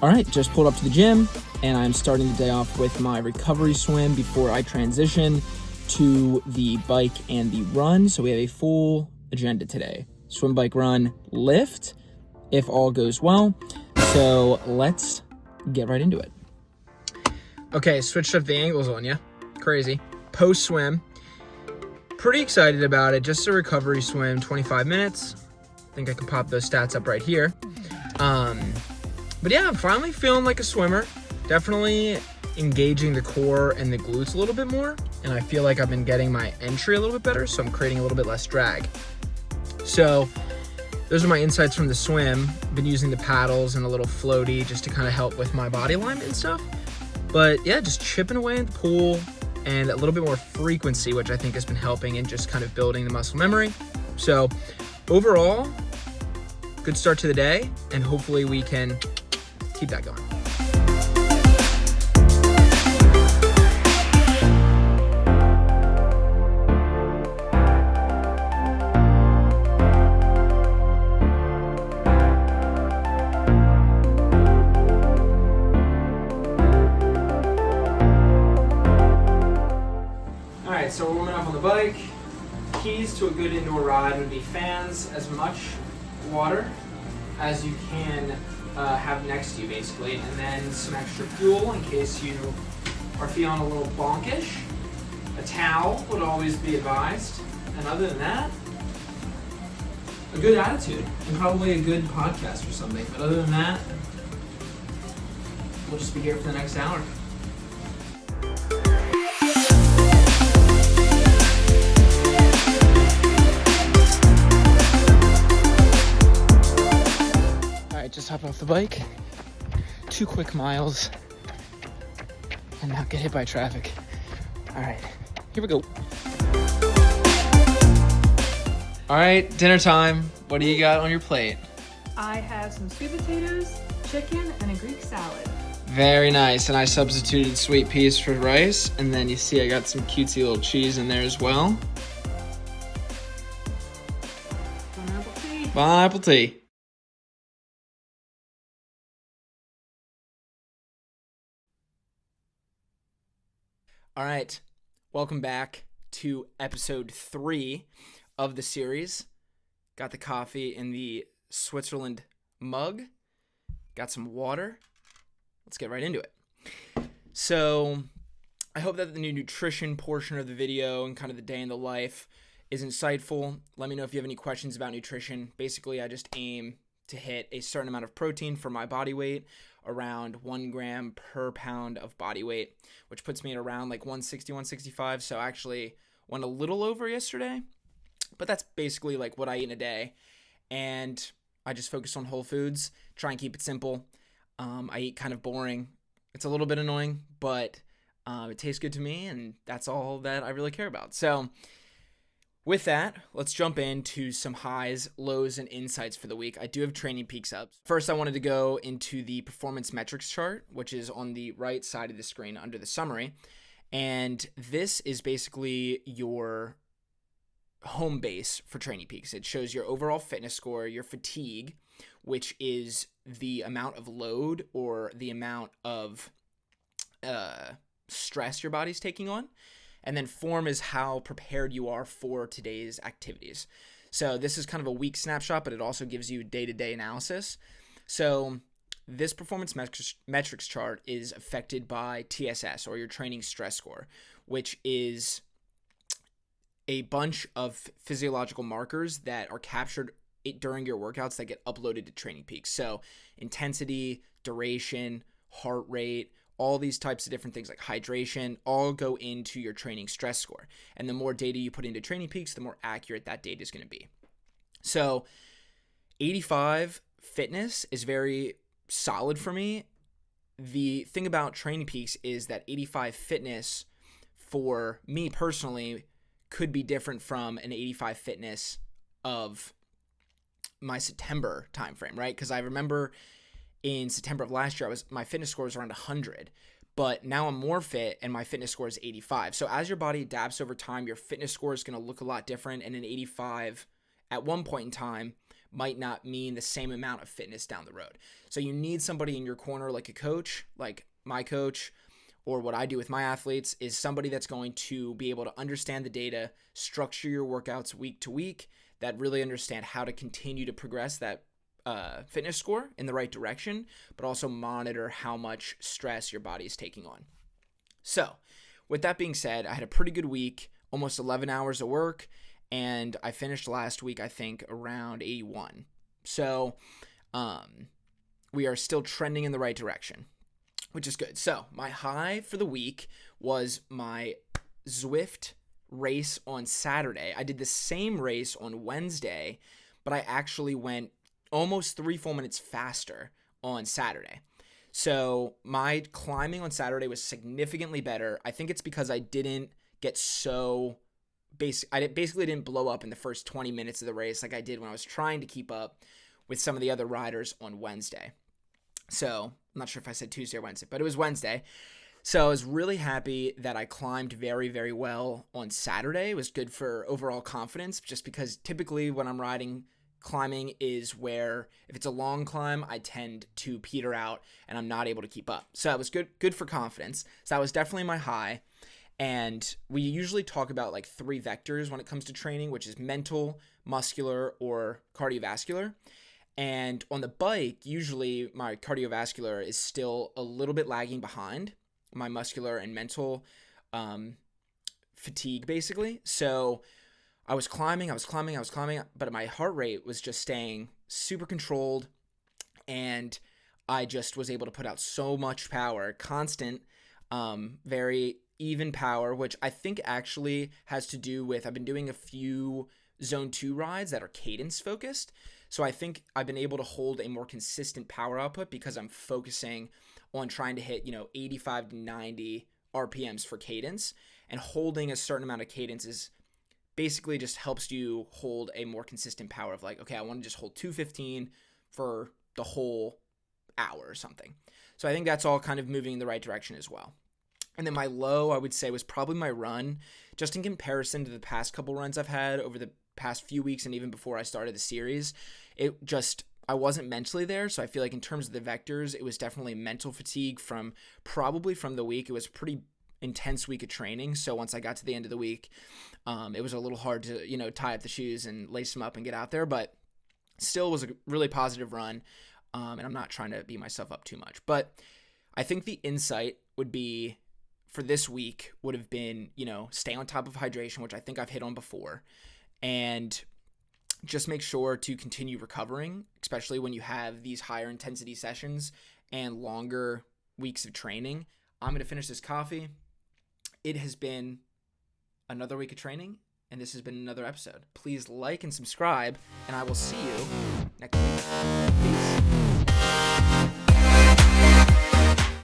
All right, just pulled up to the gym, and I'm starting the day off with my recovery swim before I transition to the bike and the run. So we have a full agenda today. Swim, bike, run, lift, if all goes well. So let's get right into it. Okay, switched up the angles on you. Crazy. Post-swim. Pretty excited about it. Just a recovery swim, 25 minutes. I think I can pop those stats up right here. But yeah, I'm finally feeling like a swimmer. Definitely engaging the core and the glutes a little bit more. And I feel like I've been getting my entry a little bit better, so I'm creating a little bit less drag. So those are my insights from the swim. Been using the paddles and a little floaty just to kind of help with my body alignment and stuff. But yeah, just chipping away in the pool and a little bit more frequency, which I think has been helping in just kind of building the muscle memory. So overall, good start to the day, and hopefully we can keep that going. All right, so we're warming up on the bike. Keys to a good indoor ride would be fans, as much water as you can have next to you, basically, and then some extra fuel in case you are feeling a little bonkish. A towel would always be advised, and other than that, a good attitude and probably a good podcast or something. But other than that, we'll just be here for the next hour. Just hop off the bike, 2 quick miles, and not get hit by traffic. All right, here we go. All right, dinner time. What do you got on your plate? I have some sweet potatoes, chicken, and a Greek salad. Very nice, and I substituted sweet peas for rice, and then you see I got some cutesy little cheese in there as well. Bon appetit. Bon appetit. All right, welcome back to episode 3 of the series. Got the coffee in the Switzerland mug. Got some water. Let's get right into it. So I hope that the new nutrition portion of the video and kind of the day in the life is insightful. Let me know if you have any questions about nutrition. Basically, I just aim to hit a certain amount of protein for my body weight, around 1 gram per pound of body weight, which puts me at around like 160, 165. So actually went a little over yesterday, but that's basically like what I eat in a day. And I just focus on whole foods, try and keep it simple. I eat kind of boring. It's a little bit annoying, but it tastes good to me, and that's all that I really care about. So with that, let's jump into some highs, lows, and insights for the week. I do have training peaks up. First, I wanted to go into the performance metrics chart, which is on the right side of the screen under the summary. And this is basically your home base for training peaks. It shows your overall fitness score, your fatigue, which is the amount of load or the amount of stress your body's taking on. And then form is how prepared you are for today's activities. So this is kind of a week snapshot, but it also gives you day-to-day analysis. So this performance metrics chart is affected by TSS, or your training stress score, which is a bunch of physiological markers that are captured during your workouts that get uploaded to training peaks. So intensity, duration, heart rate, all these types of different things like hydration all go into your training stress score. And the more data you put into training peaks, the more accurate that data is going to be. So 85 fitness is very solid for me. The thing about training peaks is that 85 fitness for me personally could be different from an 85 fitness of my September timeframe, right? Because I remember in September of last year, my fitness score was around 100, but now I'm more fit and my fitness score is 85. So as your body adapts over time, your fitness score is going to look a lot different, and an 85 at one point in time might not mean the same amount of fitness down the road. So you need somebody in your corner, like a coach, like my coach, or what I do with my athletes is somebody that's going to be able to understand the data, structure your workouts week to week, that really understand how to continue to progress that fitness score in the right direction, but also monitor how much stress your body is taking on. So with that being said, I had a pretty good week, almost 11 hours of work, and I finished last week, I think, around 81. So we are still trending in the right direction, which is good. So my high for the week was my Zwift race on Saturday. I did the same race on Wednesday, but I actually went almost 3 full minutes faster on Saturday. So my climbing on Saturday was significantly better. I think it's because I didn't get so basic. I basically didn't blow up in the first 20 minutes of the race like I did when I was trying to keep up with some of the other riders on Wednesday. So I'm not sure if I said Tuesday or Wednesday, but it was Wednesday. So I was really happy that I climbed very, very well on Saturday. It was good for overall confidence, just because typically when I'm riding, climbing is where if it's a long climb, I tend to peter out and I'm not able to keep up. So that was good for confidence. So that was definitely my high. And we usually talk about like 3 vectors when it comes to training, which is mental, muscular, or cardiovascular. And on the bike, usually my cardiovascular is still a little bit lagging behind my muscular and mental fatigue, basically. So I was climbing, but my heart rate was just staying super controlled, and I just was able to put out so much power, constant, very even power, which I think actually has to do with I've been doing a few zone 2 rides that are cadence focused. So I think I've been able to hold a more consistent power output because I'm focusing on trying to hit, 85 to 90 RPMs for cadence, and holding a certain amount of cadence is basically just helps you hold a more consistent power of like, okay, I want to just hold 215 for the whole hour or something. So I think that's all kind of moving in the right direction as well. And then my low, I would say, was probably my run, just in comparison to the past couple runs I've had over the past few weeks and even before I started the series. I wasn't mentally there, so I feel like in terms of the vectors, it was definitely mental fatigue from the week. It was a pretty intense week of training, so once I got to the end of the week, it was a little hard to, tie up the shoes and lace them up and get out there, but still was a really positive run, and I'm not trying to beat myself up too much. But I think the insight would be, for this week, would have been, stay on top of hydration, which I think I've hit on before, and just make sure to continue recovering, especially when you have these higher intensity sessions and longer weeks of training. I'm going to finish this coffee. It has been another week of training, and this has been another episode. Please like and subscribe, and I will see you next week. Peace.